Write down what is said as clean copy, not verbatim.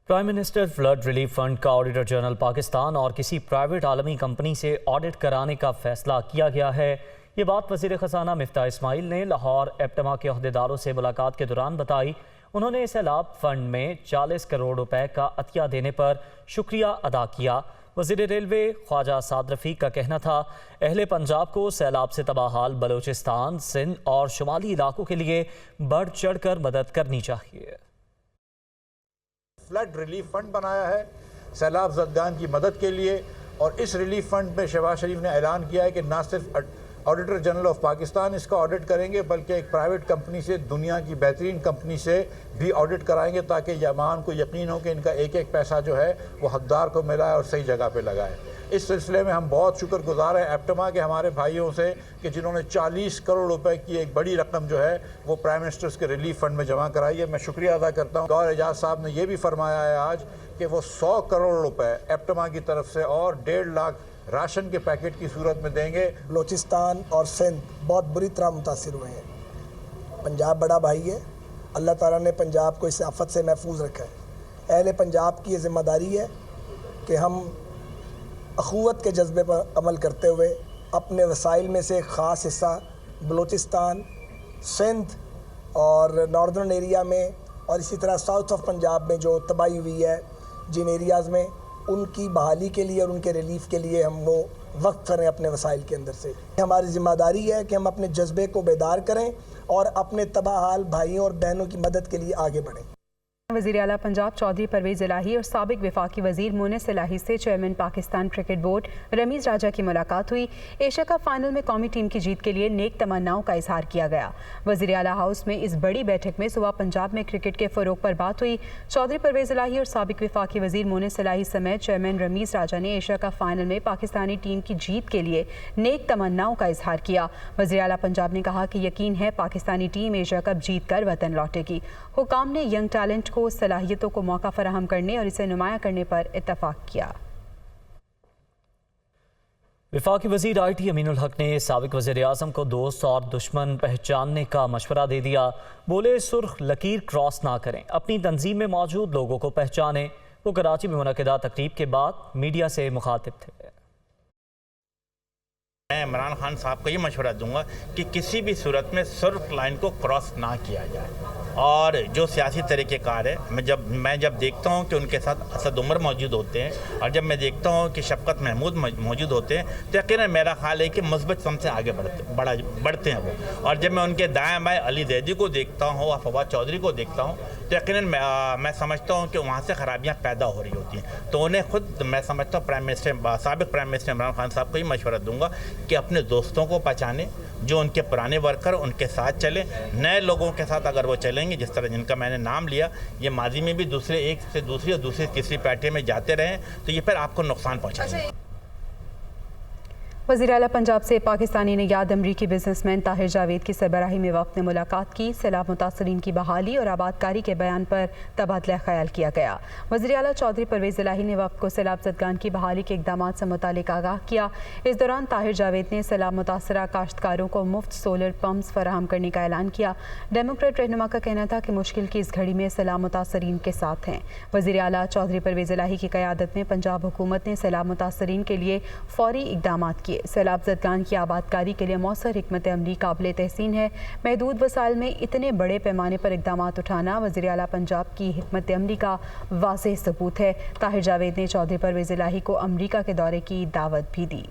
Prime minister flood relief fund کا auditor general Pakistan اور کسی پرائیویٹ عالمی کمپنی سے آڈٹ کرانے کا فیصلہ کیا گیا ہے۔ یہ بات وزیر خزانہ مفتاح اسماعیل نے لاہور ایپٹما کے عہدیداروں سے ملاقات کے دوران بتائی۔ انہوں نے سیلاب فنڈ میں 40 کروڑ روپے کا عطیہ دینے پر شکریہ ادا کیا۔ وزیر ریلوے خواجہ سعد رفیق کا کہنا تھا، اہل پنجاب کو سیلاب سے تباہ حال بلوچستان، سندھ اور شمالی علاقوں کے لیے بڑھ چڑھ کر مدد کرنی چاہیے۔ فلڈ ریلیف فنڈ بنایا ہے سیلاب زدگان کی مدد کے لیے، اور اس ریلیف فنڈ میں شہباز شریف نے اعلان کیا ہے کہ نہ صرف آڈیٹر جنرل آف پاکستان اس کا آڈٹ کریں گے بلکہ ایک پرائیویٹ کمپنی سے، دنیا کی بہترین کمپنی سے بھی آڈٹ کرائیں گے تاکہ یمان کو یقین ہو کہ ان کا ایک ایک پیسہ جو ہے وہ حقدار کو ملا ہے اور صحیح جگہ پہ لگا ہے۔ اس سلسلے میں ہم بہت شکر گزار ہیں ایپٹما کے ہمارے بھائیوں سے کہ جنہوں نے 40 کروڑ روپے کی ایک بڑی رقم جو ہے وہ پرائم منسٹرز کے ریلیف فنڈ میں جمع کرائی ہے۔ میں شکریہ ادا کرتا ہوں۔ گور اعجاز صاحب نے یہ بھی فرمایا ہے آج کہ وہ 100 کروڑ روپے ایپٹما کی طرف سے اور 1.5 لاکھ راشن کے پیکٹ کی صورت میں دیں گے۔ بلوچستان اور سندھ بہت بری طرح متاثر ہوئے ہیں۔ پنجاب بڑا بھائی ہے، اللہ تعالیٰ نے پنجاب کو اس آفت سے محفوظ رکھا ہے۔ اہل پنجاب کی یہ ذمہ داری ہے کہ ہم اخوت کے جذبے پر عمل کرتے ہوئے اپنے وسائل میں سے ایک خاص حصہ بلوچستان، سندھ اور ناردرن ایریا میں اور اسی طرح ساؤتھ آف پنجاب میں جو تباہی ہوئی ہے جن ایریاز میں، ان کی بحالی کے لیے اور ان کے ریلیف کے لیے ہم وہ وقت کریں اپنے وسائل کے اندر سے۔ ہماری ذمہ داری ہے کہ ہم اپنے جذبے کو بیدار کریں اور اپنے تباہ حال بھائیوں اور بہنوں کی مدد کے لیے آگے بڑھیں۔ وزیر اعلیٰ پنجاب چودھری پرویز الہی اور سابق وفاقی وزیر مونس الہی سے chairman Pakistan cricket board Ramiz Raja کی ملاقات ہوئی۔ ایشیا کپ فائنل میں قومی ٹیم کی جیت کے لیے نیک تمناؤں کا اظہار کیا گیا۔ وزیر اعلیٰ ہاؤس میں اس بڑی بیٹھک میں صبح پنجاب میں کرکٹ کے فروغ پر بات ہوئی۔ چودھری پرویز الہی اور سابق وفاقی وزیر مونس الہی سمیت چیئرمین رمیز راجہ نے ایشیا کپ فائنل میں پاکستانی ٹیم کی جیت کے لیے نیک تمناؤں کا اظہار کیا۔ وزیر اعلیٰ پنجاب نے کہا کہ یقین ہے پاکستانی ٹیم ایشیا کپ جیت کر وطن لوٹے گی۔ حکام نے ینگ ٹیلنٹ کو صلاحیتوں کو موقع فراہم کرنے اور اسے نمایاں کرنے پر اتفاق کیا۔ وفاقی وزیر آئی ٹی امین الحق نے سابق وزیر اعظم کو دوست اور دشمن پہچاننے کا مشورہ دے دیا۔ بولے سرخ لکیر کراس نہ کریں، اپنی تنظیم میں موجود لوگوں کو پہچانیں۔ وہ کراچی میں منعقدہ تقریب کے بعد میڈیا سے مخاطب تھے۔ میں عمران خان صاحب کو یہ مشورہ دوں گا کہ کسی بھی صورت میں سرخ لائن کو کراس نہ کیا جائے، اور جو سیاسی طریقہ کار ہے میں جب دیکھتا ہوں کہ ان کے ساتھ اسد عمر موجود ہوتے ہیں اور جب میں دیکھتا ہوں کہ شفقت محمود موجود ہوتے ہیں تو یقیناً میرا خیال ہے کہ مثبت سم سے آگے بڑھتے ہیں وہ، اور جب میں ان کے دائیں بائیں علی زیدی کو دیکھتا ہوں اور فواد چودھری کو دیکھتا ہوں تو یقیناً میں سمجھتا ہوں کہ وہاں سے خرابیاں پیدا ہو رہی ہوتی ہیں۔ تو انہیں خود میں سمجھتا ہوں سابق پرائم منسٹر عمران خان صاحب کو یہ مشورہ دوں گا کہ اپنے دوستوں کو پہچانیں، جو ان کے پرانے ورکر ان کے ساتھ چلیں، نئے لوگوں کے ساتھ اگر وہ چلیں گے جس طرح جن کا میں نے نام لیا، یہ ماضی میں بھی دوسرے ایک سے دوسری اور دوسری تیسری پارٹی میں جاتے رہیں تو یہ پھر آپ کو نقصان پہنچائیں گے۔ وزیر اعلیٰ پنجاب سے پاکستانی نژاد امریکی بزنس مین طاہر جاوید کی سربراہی میں وفد نے ملاقات کی۔ سیلاب متاثرین کی بحالی اور آبادکاری کے بیان پر تبادلہ خیال کیا گیا۔ وزیر اعلیٰ چودھری پرویز الہی نے وفد کو سیلاب زدگان کی بحالی کے اقدامات سے متعلق آگاہ کیا۔ اس دوران طاہر جاوید نے سیلاب متاثرہ کاشتکاروں کو مفت سولر پمپس فراہم کرنے کا اعلان کیا۔ ڈیموکریٹ رہنما کا کہنا تھا کہ مشکل کی اس گھڑی میں سیلاب متاثرین کے ساتھ ہیں۔ وزیر اعلیٰ چودھری پرویز الہی کی قیادت میں پنجاب حکومت نے سیلاب متاثرین کے لیے فوری اقدامات کیے۔ سیلاب زدگان کی آبادکاری کے لیے مؤثر حکمت عملی قابل تحسین ہے۔ محدود وسائل میں اتنے بڑے پیمانے پر اقدامات اٹھانا وزیر اعلیٰ پنجاب کی حکمت عملی کا واضح ثبوت ہے۔ طاہر جاوید نے چودھری پرویز الہی کو امریکہ کے دورے کی دعوت بھی دی۔